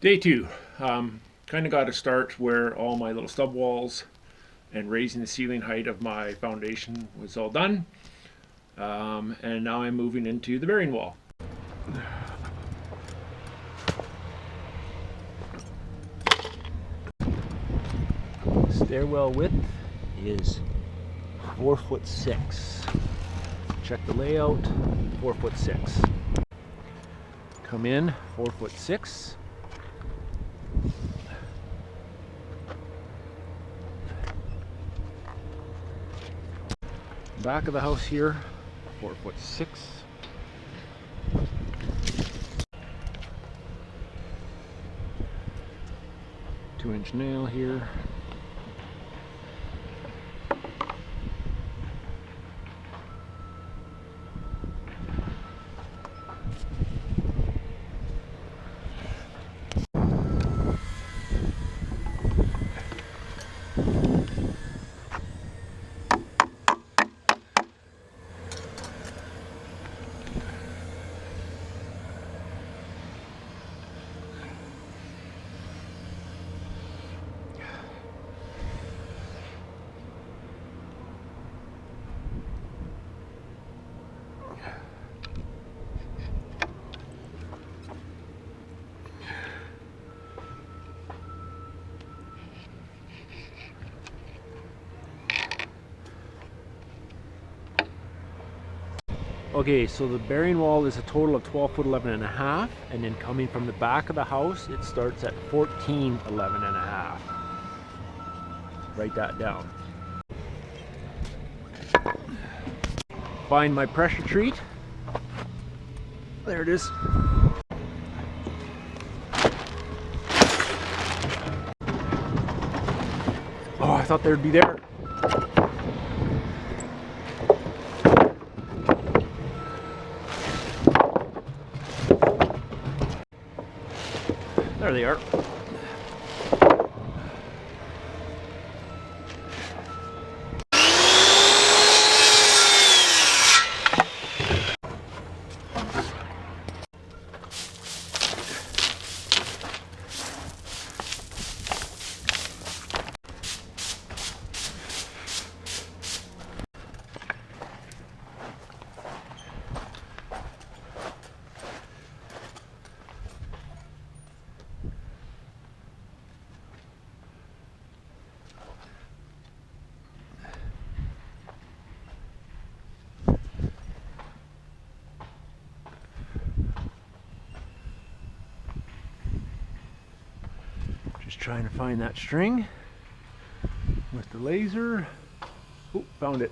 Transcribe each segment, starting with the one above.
Day two. Kind of got to start where all my little stub walls and raising the ceiling height of my foundation was all done. And now I'm moving into the bearing wall. Stairwell width is 4'6". Check the layout, 4'6". Come in, 4'6". Back of the house here, 4'6". 2-inch nail here. Okay, so the bearing wall is a total of 12'11.5", and then coming from the back of the house, it starts at 14'11.5". Write that down. Find my pressure treat. There it is. Oh, I thought they'd be there. There they are. Just trying to find that string with the laser. Oh, found it.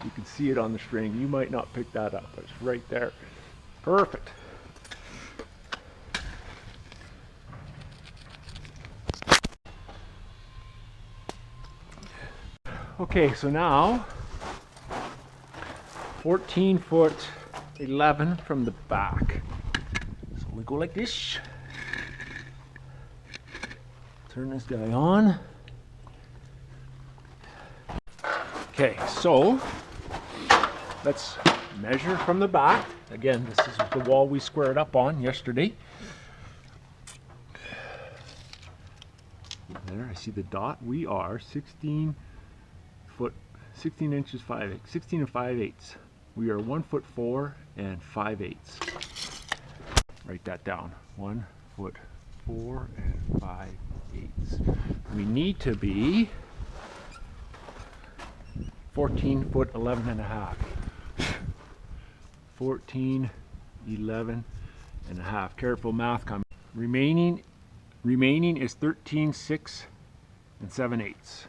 You can see it on the string. You might not pick that up, but it's right there. Perfect. Okay, so now 14'11" from the back. So we go like this. Turn this guy on. Okay, so let's measure from the back. Again, this is the wall we squared up on yesterday. There, I see the dot. We are 16 inches 16 and 5/8. We are 1'4" and 5/8. Write that down. 1'4" and 5/8. We need to be 14'11.5". 14'11.5". Careful math coming. Remaining is 13'6" and 7/8.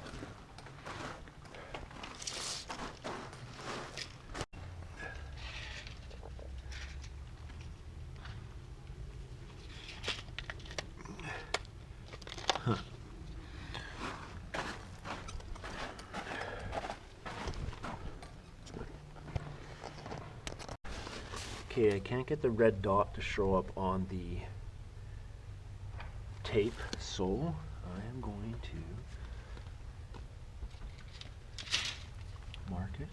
Okay, I can't get the red dot to show up on the tape, so I am going to mark it.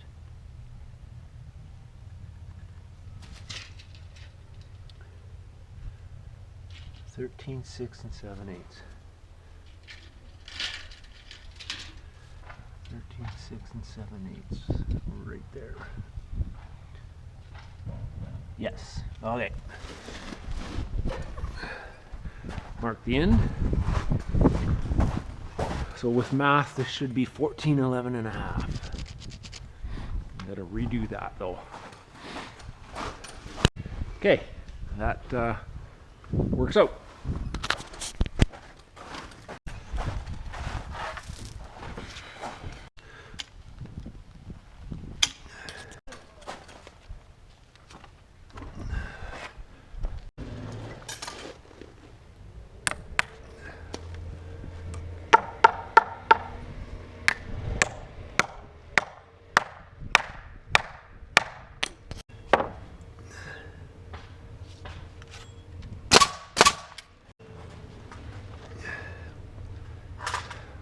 13, 6 and 7/8. 13, 6 and 7/8. Right there. Yes. Okay. Mark the end. So with math, this should be 14, 11 and a half. Gotta redo that though. Okay, that works out.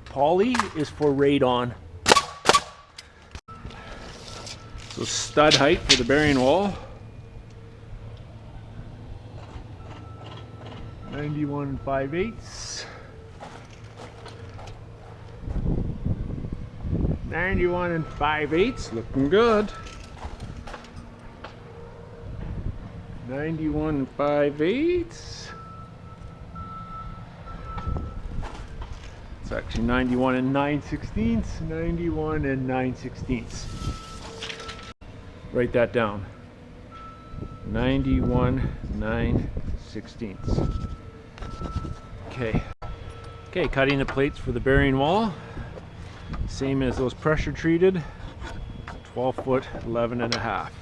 Poly is for radon. So stud height for the bearing wall. 91 5/8. 91 5/8, looking good. 91 5/8. It's actually 91 9/16. 91 9/16. Write that down. 91 9/16. Okay. Okay, cutting the plates for the bearing wall. Same as those pressure treated. 12 foot 11 and a half.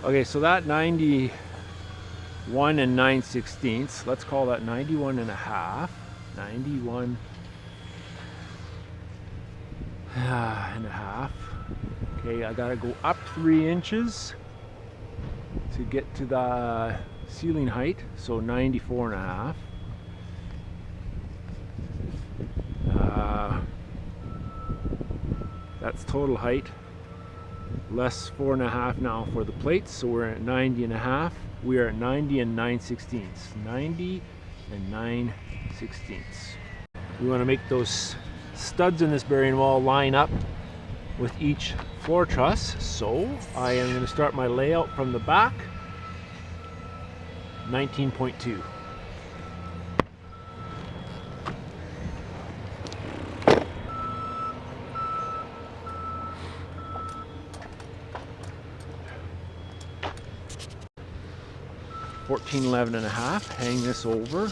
Okay, so that 91 9/16. Let's call that 91 and a half. 91 and a half. Okay, I gotta go up 3 inches to get to the ceiling height, so 94 and a half. That's total height, less 4 and a half now for the plates, so we're at 90 and a half. We are at 90 and 9/16. 90 and 9/16. We want to make those studs in this bearing wall line up with each floor truss, so I am going to start my layout from the back. 19.2. $14.11 and a half. Hang this over.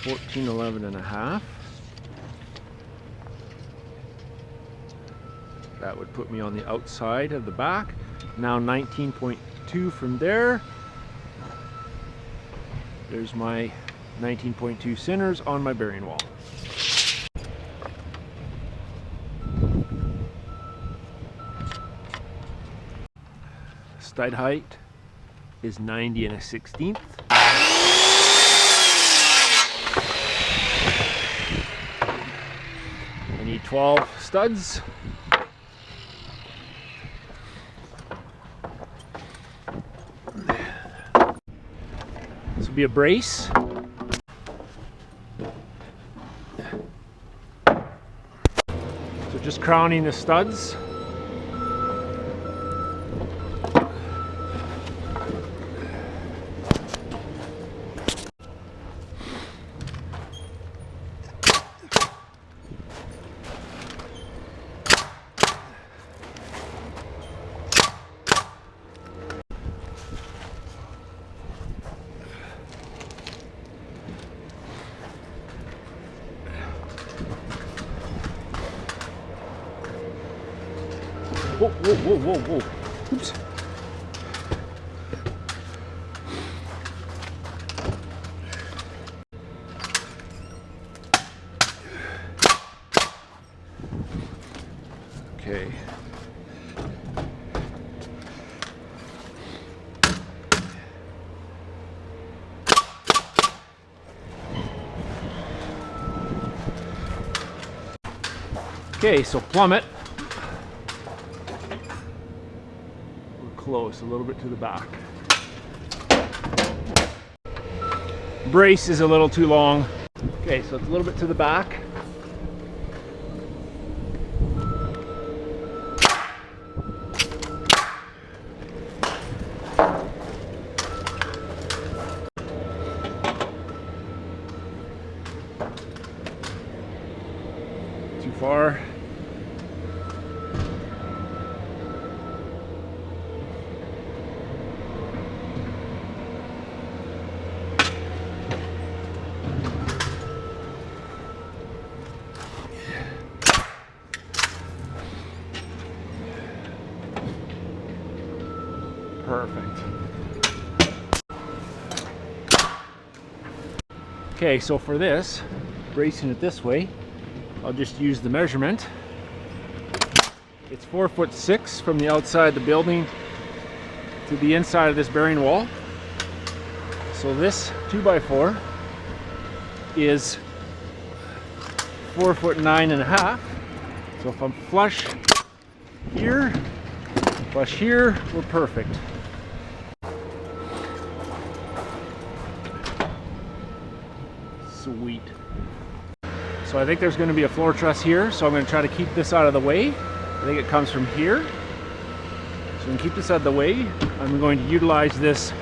$14.11 and a half. That would put me on the outside of the back. Now 19.2 from there. There's my 19.2 centers on my bearing wall. Stud height is 90 and a 16th. I need 12 studs. This will be a brace. So just crowning the studs. Whoa, whoa, whoa, whoa, whoa. Oops. Okay. Okay, so plummet. We're close, a little bit to the back. brace is a little too long. Okay, so it's a little bit to the back. Too far. Perfect. Okay, so for this, bracing it this way, I'll just use the measurement. It's 4'6" from the outside of the building to the inside of this bearing wall. So this 2x4 is 4'9½". So if I'm flush here, we're perfect. Sweet. So I think there's going to be a floor truss here, so I'm going to try to keep this out of the way. I think it comes from here. So we can keep this out of the way. I'm going to utilize this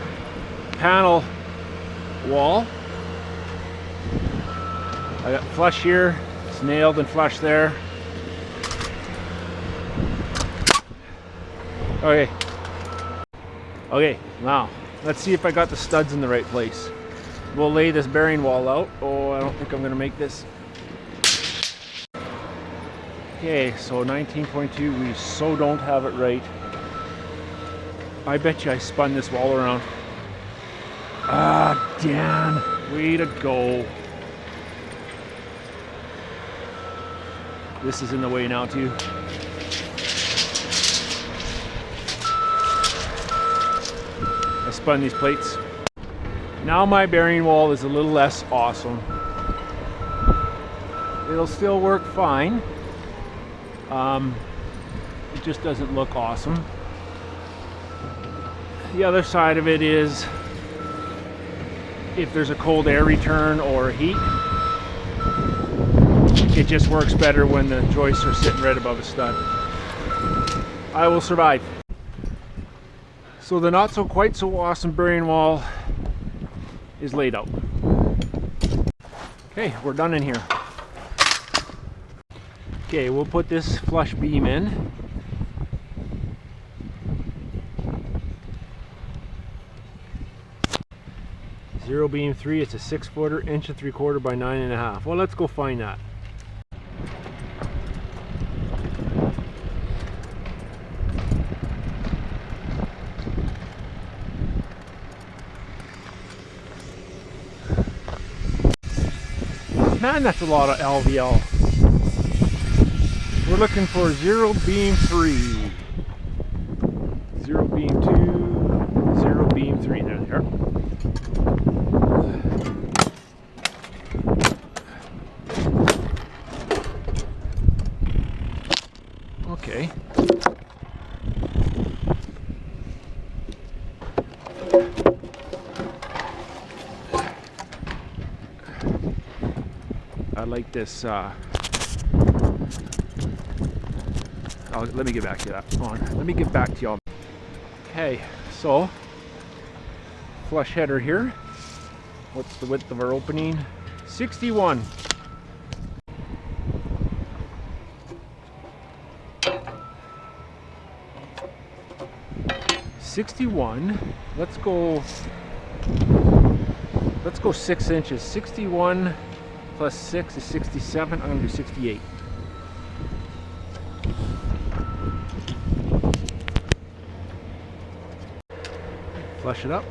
panel wall. I got flush here, it's nailed and flush there. Okay, now let's see if I got the studs in the right place. We'll lay this bearing wall out. Oh, I don't think I'm gonna make this. Okay, so 19.2, we so don't have it right. I bet you I spun this wall around. Ah, Dan, way to go. This is in the way now too. I spun these plates. Now my bearing wall is a little less awesome. It'll still work fine. It just doesn't look awesome. The other side of it is, if there's a cold air return or heat, it just works better when the joists are sitting right above a stud. I will survive. So the not so quite so awesome bearing wall is laid out. Okay, we're done in here. Okay, we'll put this flush beam in. Zero beam 3, it's a 6-footer, 1 3/4 by 9.5. Well, let's go find that. Man, that's a lot of LVL. We're looking for 0 beam 3, 0 beam 2, 0 beam 3. There they are. Okay. I like this. Let me get back to that. Hold on. Let me get back to y'all. Okay, so flush header here. What's the width of our opening? 61. Let's go 6 inches. 61 plus 6 is 67. I'm gonna do 68. Flush it up.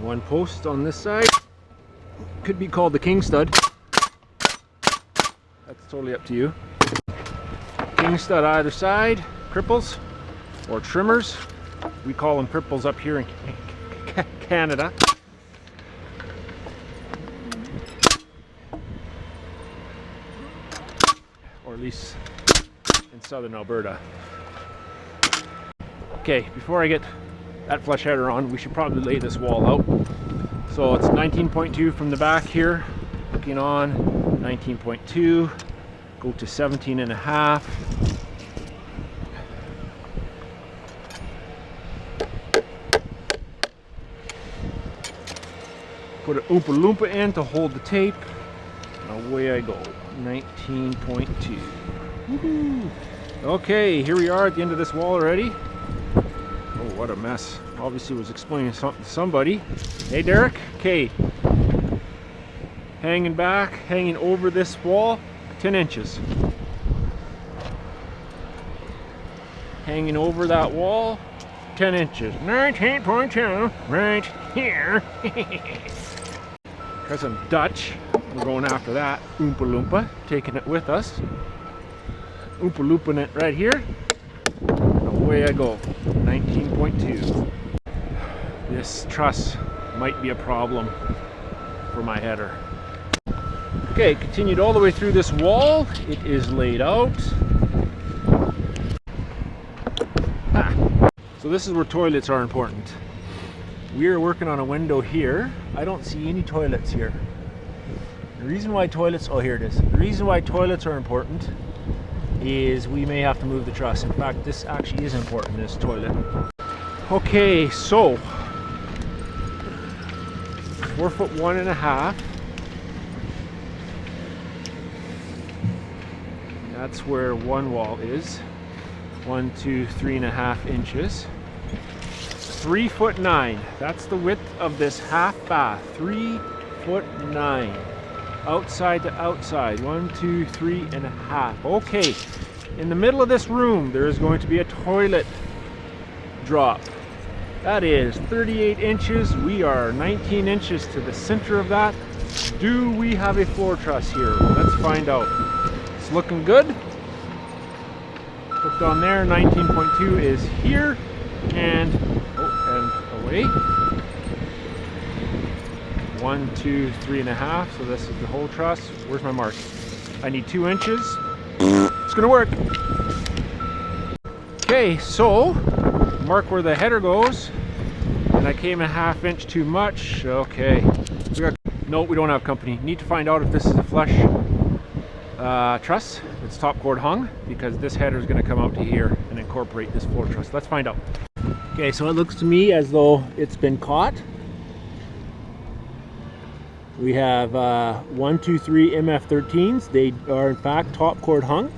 One post on this side. Could be called the king stud. That's totally up to you. King stud either side. Cripples or trimmers. We call them cripples up here in Canada. or at least in southern Alberta. Okay, before I get that flush header on, we should probably lay this wall out. So it's 19.2 from the back here, looking on 19.2, go to 17.5. Put an Oompa Loompa in to hold the tape. And away I go. 19.2. Woohoo! Okay, here we are at the end of this wall already. Oh, what a mess. Obviously was explaining something to somebody. Hey Derek? Okay. Hanging back, hanging over this wall, 10 inches. Hanging over that wall, 10 inches. 19.2 right here. Because I'm Dutch, we're going after that Oompa Loompa, taking it with us. Oompa Looping it right here. Away I go. 19.2. This truss might be a problem for my header. Okay, continued all the way through this wall. It is laid out. So this is where toilets are important. We are working on a window here. I don't see any toilets here. The reason why toilets, oh here it is. The reason why toilets are important is we may have to move the truss. In fact, this actually is important, this toilet. Okay, so 4'1.5". That's where one wall is. 1, 2, 3.5 inches. 3'9". That's the width of this half bath. 3'9". Outside to outside. 1, 2, 3.5. Okay. In the middle of this room, there is going to be a toilet drop. That is 38 inches. We are 19 inches to the center of that. Do we have a floor truss here? Let's find out. It's looking good. Hooked on there. 19.2 is here. And away. 1, 2, 3.5. So this is the whole truss. Where's my mark? I need 2 inches. It's gonna work. Okay, so mark where the header goes. And I came a ½ inch too much. Okay. No, we don't have company. Need to find out if this is a flush truss. It's top cord hung, because this header is going to come out to here and incorporate this floor truss. Let's find out. Okay, so it looks to me as though it's been caught. We have 1, 2, 3 MF13s. They are in fact top cord hung,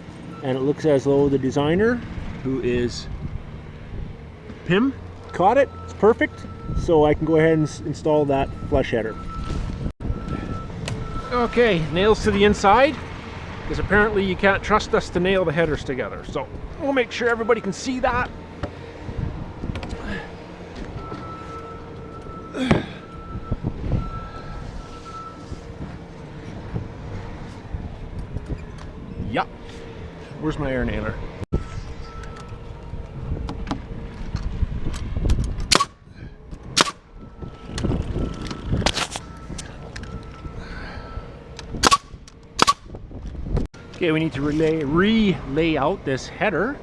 and it looks as though the designer, who is Pim, caught it. It's perfect. So I can go ahead and install that flush header. Okay, nails to the inside, because apparently you can't trust us to nail the headers together. So we'll make sure everybody can see that. Yup. Where's my air nailer? Okay, we need to relay out this header.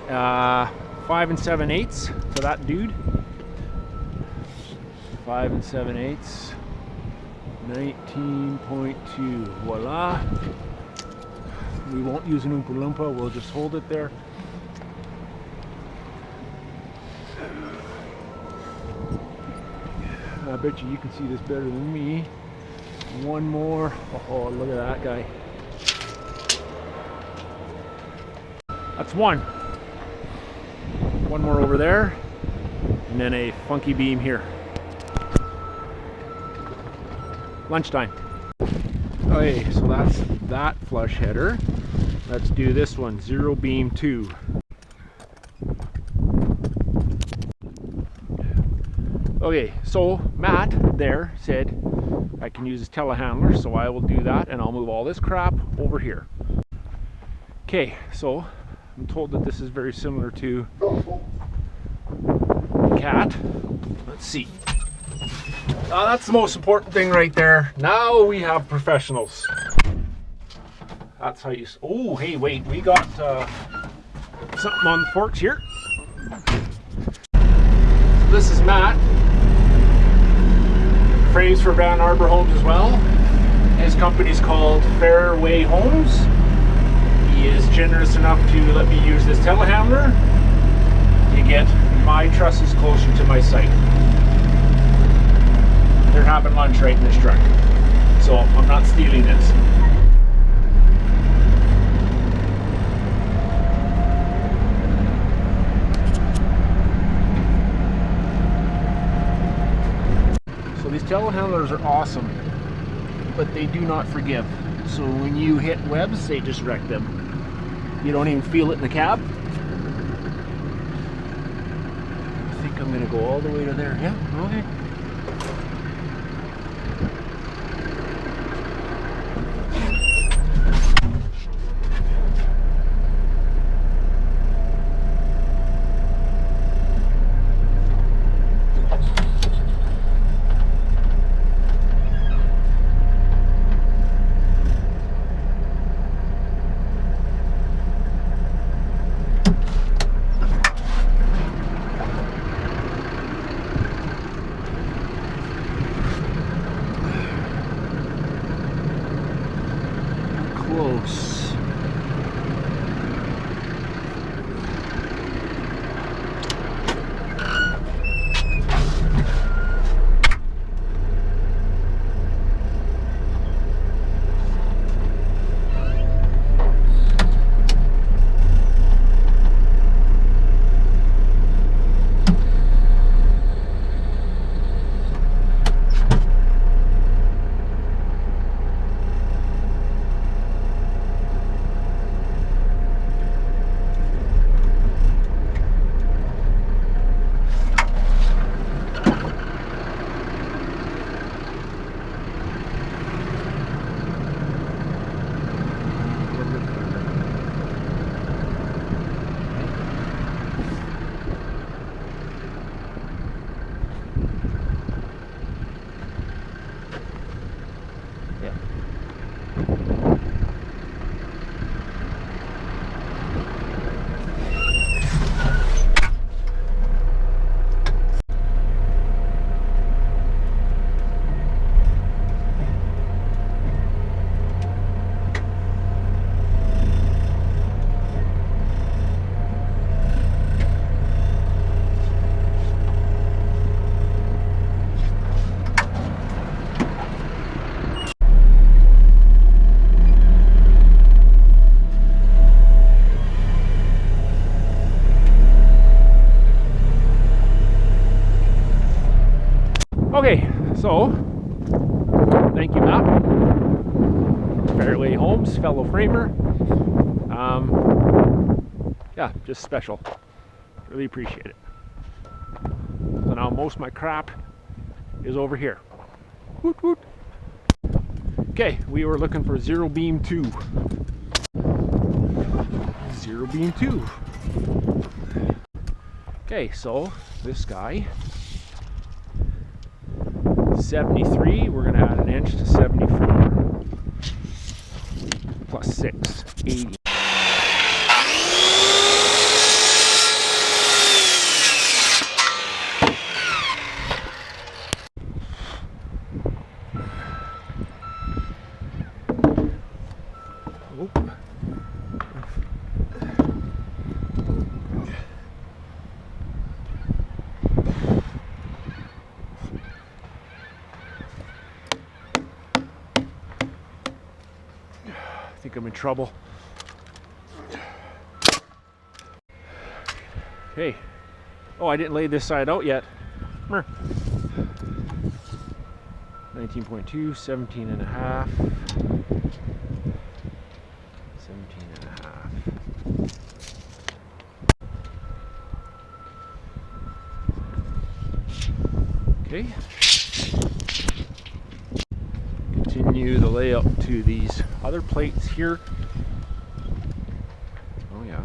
5 7/8 to that dude. 5 7/8. 19.2. Voila. We won't use an Oompa Loompa, we'll just hold it there. I bet you can see this better than me. One more. Oh, look at that guy. That's one. One more over there. And then a funky beam here. Lunchtime. Okay, so that's that flush header. Let's do this one, 0 beam 2. Okay, so Matt there said I can use his telehandler, so I will do that, and I'll move all this crap over here. Okay, so I'm told that this is very similar to the cat. Let's see. That's the most important thing right there. Now we have professionals. That's how you. Oh, hey, wait, we got something on the forks here. So this is Matt. Frames for Van Arbor Homes as well. His company's called Fairway Homes. He is generous enough to let me use this telehandler to get my trusses closer to my site. They're having lunch right in this truck, so I'm not stealing this. So these telehandlers are awesome, but they do not forgive. So when you hit webs, they just wreck them. You don't even feel it in the cab. I think I'm gonna go all the way to there. Yeah, okay. Close. Okay, so thank you, Matt. Fairway Homes, fellow framer. Yeah, just special. Really appreciate it. So now most of my crap is over here. Woot woot. Okay, we were looking for zero beam 2. Zero beam 2. Okay, so this guy, 73, we're going to add an inch to 74. Plus 6, 80. I think I'm in trouble. Hey, oh, I didn't lay this side out yet. 19.2, 17 and a half. 17 and a half. Okay. Continue the layout to these other plates here. Oh yeah.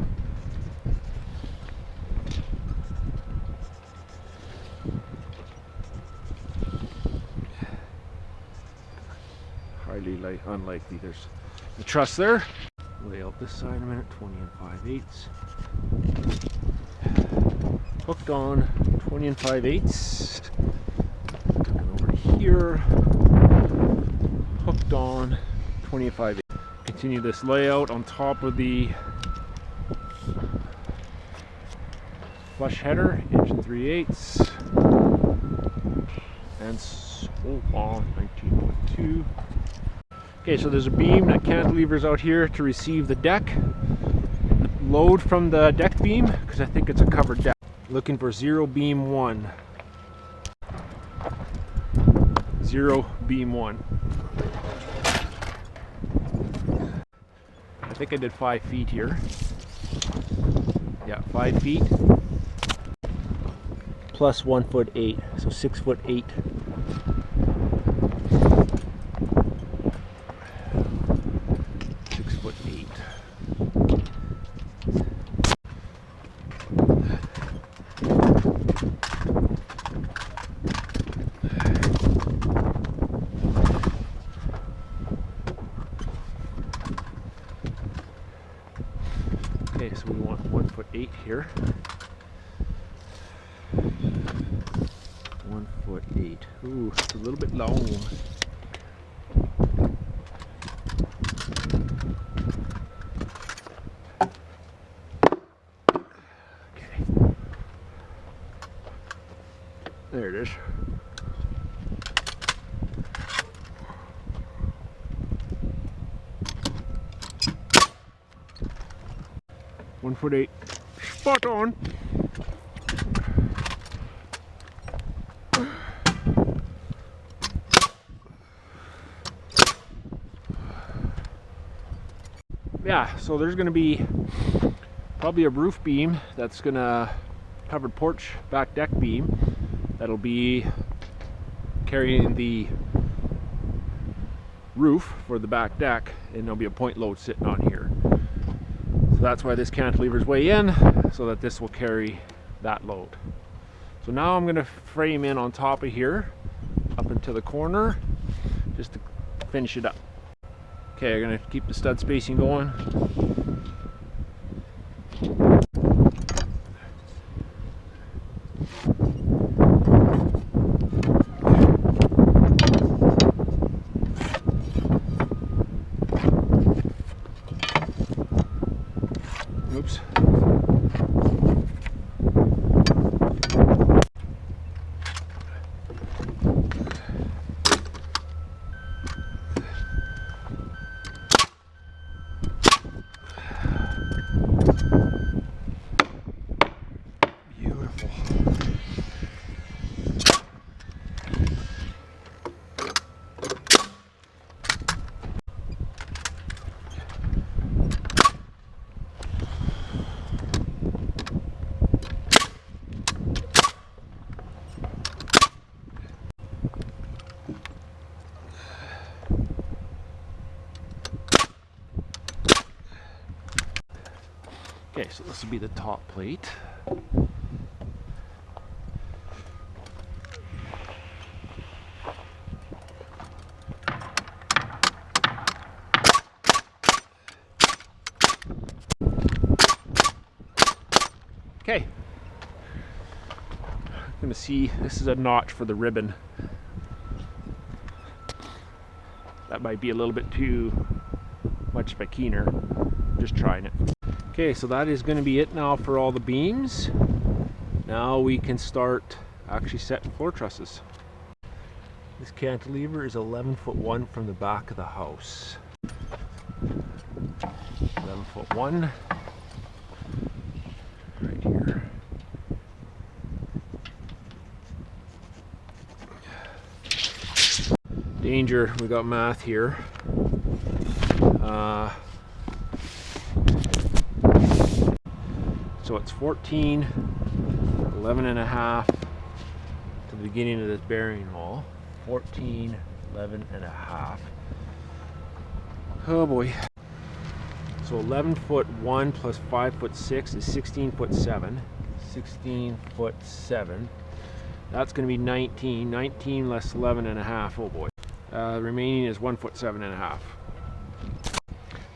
Highly unlikely. There's the truss there. Lay out this side a minute, 20 and 5/8. Hooked on 20 and 5/8. Coming over here. Hooked on 20 and 5/8. Continue this layout on top of the flush header, 1 3/8. And so on, 19.2. Okay, so there's a beam that cantilevers out here to receive the deck. Load from the deck beam, because I think it's a covered deck. Looking for 0 beam 1. 0 beam 1. I think I did 5 feet here. Yeah, 5 feet. Plus 1'8", so 6'8". Okay, so we want 1'8" here. 1'8". Ooh, it's a little bit long. Okay. There it is. .8". Spot on. Yeah, so there's going to be probably a roof beam that's going to covered porch back deck beam that'll be carrying the roof for the back deck, and there'll be a point load sitting on here. So that's why this cantilever's way in, so that this will carry that load. So now I'm going to frame in on top of here, up into the corner, just to finish it up. Okay, I'm going to keep the stud spacing going. Oops. Beautiful. Okay, so this will be the top plate. Okay, I'm gonna see, this is a notch for the ribbon. That might be a little bit too much of a keener. Just trying it. Okay, so that is going to be it now for all the beams. Now we can start actually setting floor trusses. This cantilever is 11'1" from the back of the house. 11'1" right here. Danger, we got math here. So it's 14, 11 and a half to the beginning of this bearing hole. 14, 11 and a half. Oh boy. So 11'1" plus 5'6" is 16'7". 16'7". That's going to be 19. 19 less 11 and a half. Oh boy. The remaining is 1'7" and a half.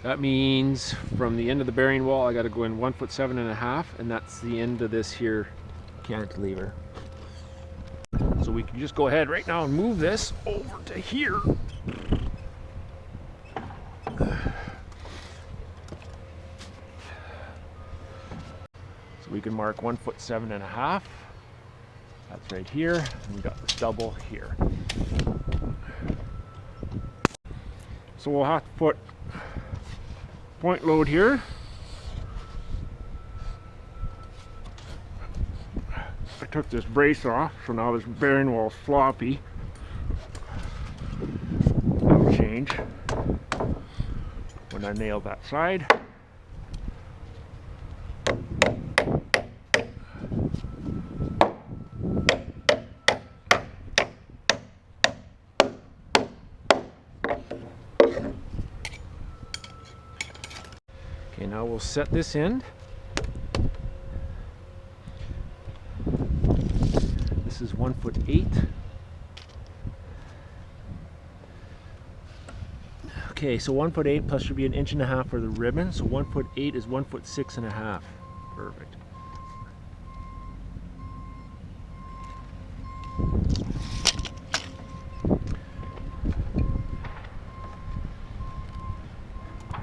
That means from the end of the bearing wall, I got to go in 1 foot 7.5, and that's the end of this here cantilever. So we can just go ahead right now and move this over to here. So we can mark 1 foot 7.5. That's right here, and we got the stubble here. So we'll have to put point load here. I took this brace off, so now this bearing wall's floppy. That'll change when I nail that side. Okay, now we'll set this end. This is 1 foot 8. Okay, so 1 foot 8 plus should be 1.5 inches for the ribbon. So 1 foot 8 is 1 foot 6.5. Perfect.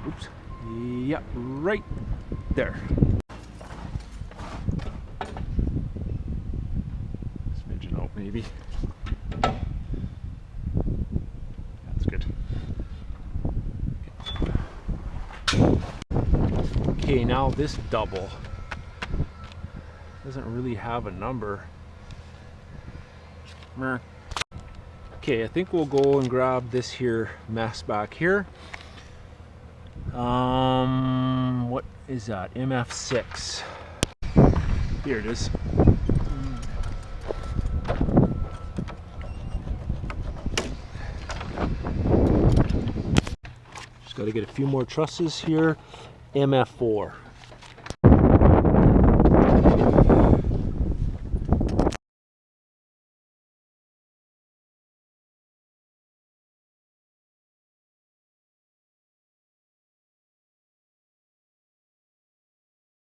Oops. Yeah, right there. Smidgen out, maybe. That's good. Okay, now this double doesn't really have a number. Okay, I think we'll go and grab this here mess back here. What is that? MF6. Here it is. Just got to get a few more trusses here. MF4.